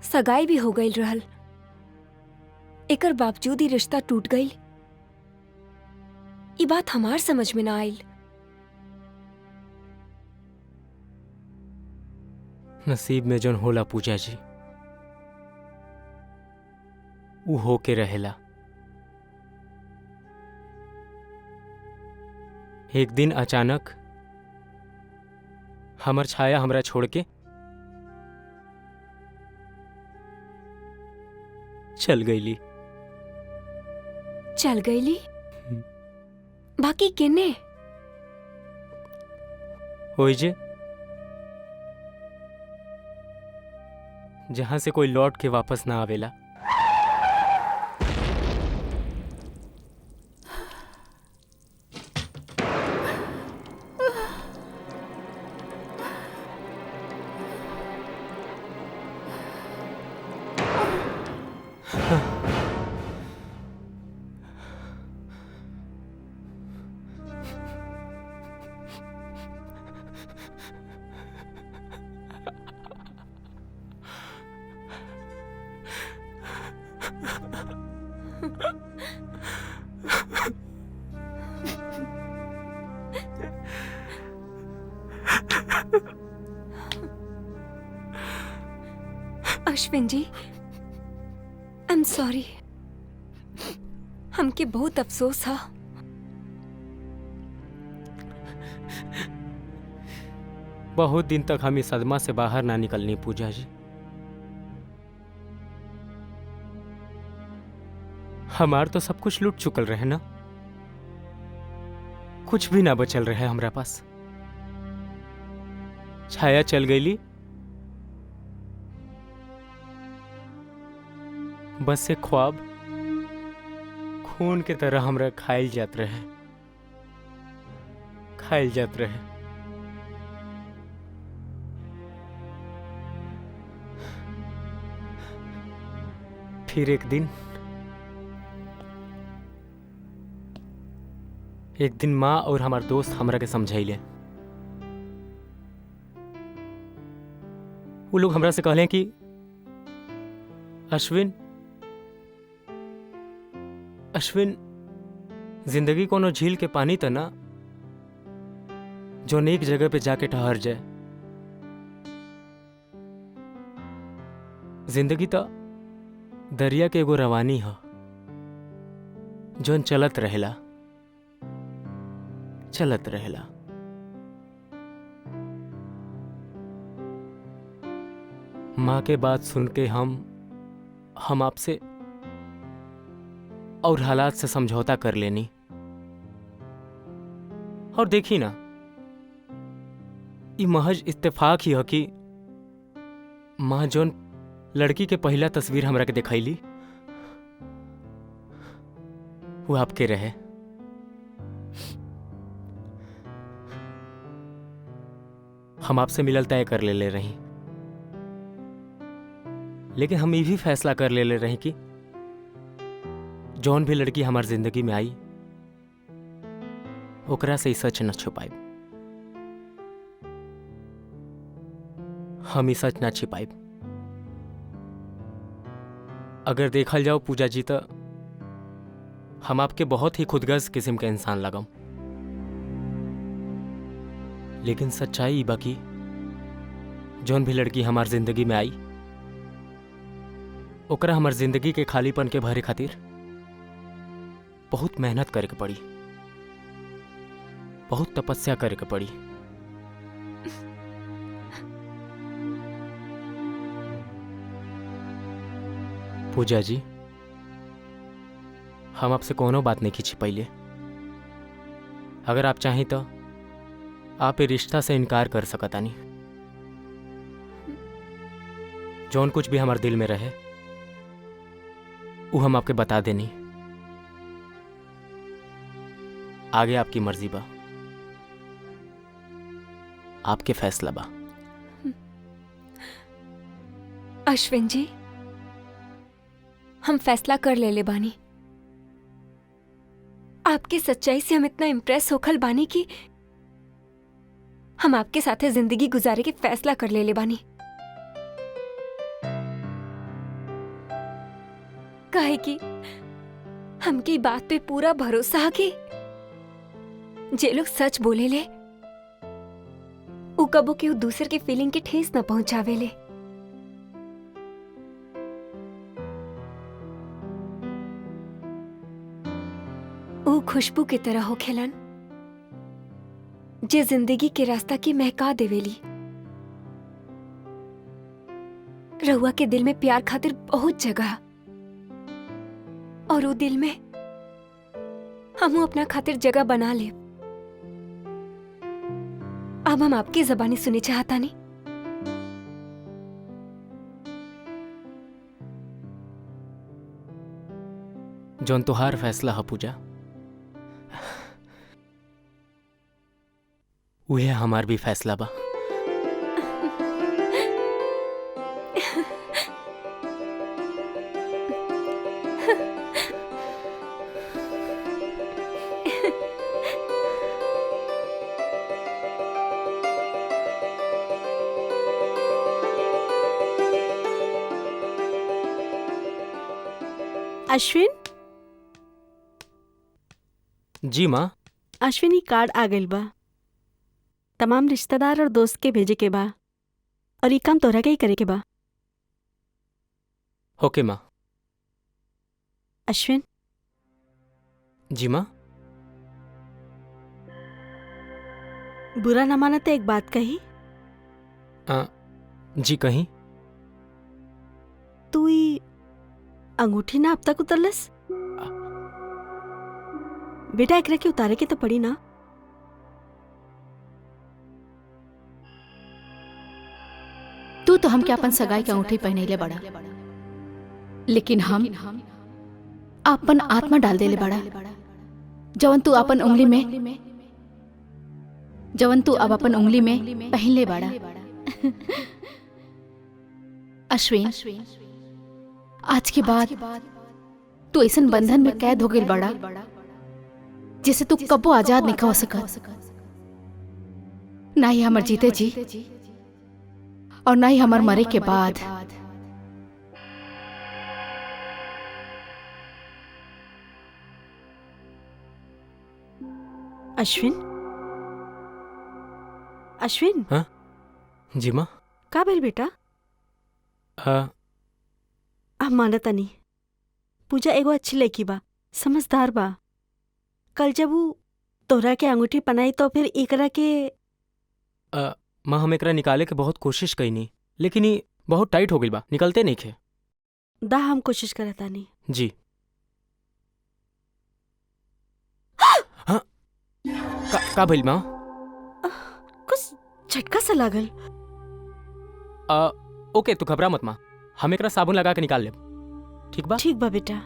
सगाई भी हो गई रहल, एकर बावजूद ही रिश्ता टूट गई। ये बात हमार समझ में ना आयल। नसीब में जोन होला पूजा जी, ऊ हो के रहेला। एक दिन अचानक हमर छाया हमरा छोड़ के चल गईली। चल गईली? बाकी केने? होई जे जहां से कोई लौट के वापस ना आवेला। अश्विन जी, आई एम सॉरी। हमके बहुत अफसोस है। बहुत दिन तक हम इस सदमा से बाहर ना निकलनी पूजा जी। हमार तो सब कुछ लूट चुकल रहे ना, कुछ भी ना बचल रहे हमरा पास। छाया चल गईली, बस से ख्वाब खून के तरह हमरा खाइल जात रहे, खाइल जात रहे। फिर एक दिन माँ और हमार दोस्त हमरा के समझाइले। वो लोग हमरा से कहले कि अश्विन, जिंदगी कोनो झील के पानी त ना जो एक जगह पे जाके ठहर जाए। जिंदगी तो दरिया के एगो रवानी ह जोन चलत रहेला, चलत रहेला। माँ के बात सुन के हम आपसे और हालात से समझौता कर लेनी। और देखी ना, ये महज इत्तेफाक ही है कि माँ जोन लड़की के पहला तस्वीर हमरा के दिखैली वो आपके रहे। हम आपसे मिलल तय कर ले रही, लेकिन हम ये भी फैसला कर ले रही कि जौन भी लड़की हमार जिंदगी में आई ओकरा से सच न छुपाई। हम ही सच ना छिपाई। अगर देखल जाओ पूजा जी, तो हम आपके बहुत ही खुदगर्ज किस्म के इंसान लगम, लेकिन सच्चाई बाकी जौन भी लड़की हमार जिंदगी में आई ओकरा हमार जिंदगी के खालीपन के भरे खातिर बहुत मेहनत करे के पड़ी, बहुत तपस्या करे के पड़ी। पूजा जी, हम आपसे कोनो बात नहीं खींची पहले। अगर आप चाहें तो आप ये रिश्ता से इनकार कर सकता नहीं। जौन कुछ भी हमारे दिल में रहे वो हम आपके बता देनी। आगे आपकी मर्जी बा, आपके फैसला बा। अश्विन जी, हम फैसला कर ले बानी। आपकी सच्चाई से हम इतना इम्प्रेस होखल बानी कि हम आपके साथे जिंदगी गुजारे के फैसला कर ले बानी। काहे कि हमके ई बात पे पूरा भरोसा है कि जे लोग सच बोले ले उ कबो के दूसर के फीलिंग के ठेस न पहुंचावे ले। उ खुशबू की तरह हो खेलन जे जिंदगी के रास्ता की महका देवेली। रहुआ के दिल में प्यार खातिर बहुत जगह और वो दिल में हम अपना खातिर जगह बना ले। अब हम आपकी जबानी सुने चाहता नहीं। जौन तोहार फैसला है पूजा, उहे हमार भी फैसला बा। अश्विन, जी माँ। अश्विन ई कार्ड आ गइल बा। तमाम रिश्तेदार और दोस्त के भेजे के बा और ई काम तोहरा के ही करे के बा। ओके माँ। अश्विन, जी माँ। बुरा न माना तो एक बात कही। जी कहीं। तू ई अंगूठी ना अब तक उतरलस? बेटा एकरा के उतारे के तो पड़ी ना। तू तो हमके अपन सगाई के अंगूठी पहनैले बड़ा, लेकिन हम अपन आत्मा डाल देले बड़ा। जवन तू अपन उंगली में पहनले बड़ा। अश्विन, आज के बाद तू ऐसन बंधन में कैद हो गइल बड़ा जिसे तू कबो आजाद नहीं हो सकत। ना ही हमर जीते जी और ना ही हमर मरे के बाद। अश्विन, अश्विन। हाँ जी माँ। का भेल बेटा? हम मानता नहीं। पूजा एगो अच्छी लड़की बा, समझदार बा। कल जब वो तोहरा के अंगूठी पहनाई तो फिर एकरा के माँ हम एकरा निकाले के बहुत कोशिश कईनी, लेकिन ये बहुत टाइट हो गई बा, निकलते नहीं खे। दा हम कोशिश करता नहीं। जी। हाँ का भइल माँ? कुछ झटका सा लागल। ओके तू घबरा मत माँ, हम एकरा साबुन लगा के निकाल लेब। ठीक बा? ठीक बा बेटा।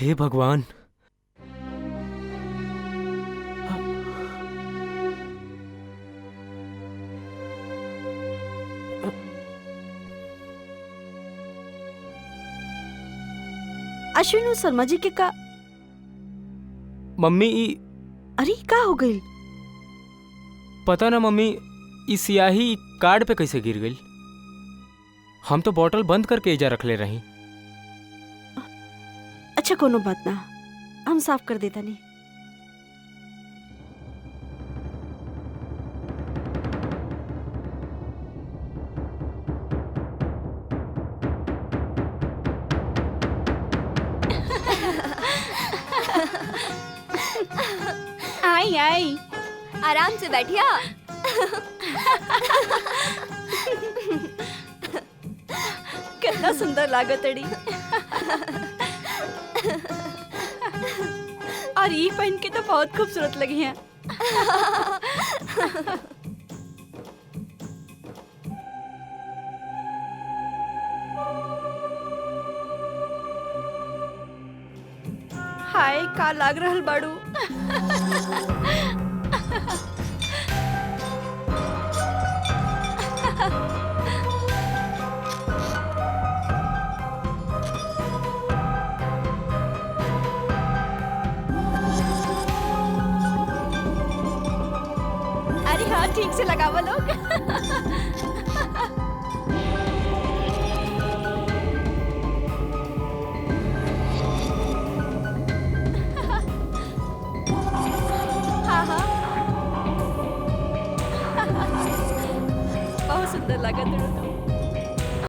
हे भगवान। अश्विन शर्मा जी के का मम्मी अरे का हो गई? पता ना मम्मी, ई सियाही कार्ड पे कैसे गिर गई। हम तो बोतल बंद करके इजा रख ले रही। अच्छा कोनो बात ना, हम साफ कर देता नहीं। आई आई आराम से बैठिया। कितना सुंदर लागत अड़ी। और ये पहन के तो बहुत खूबसूरत लगी हैं। हाय का लाग रहल बाड़ू। अरे हाँ ठीक से लगावा लोग। हाँ हाँ बहुत सुंदर लगा तुम।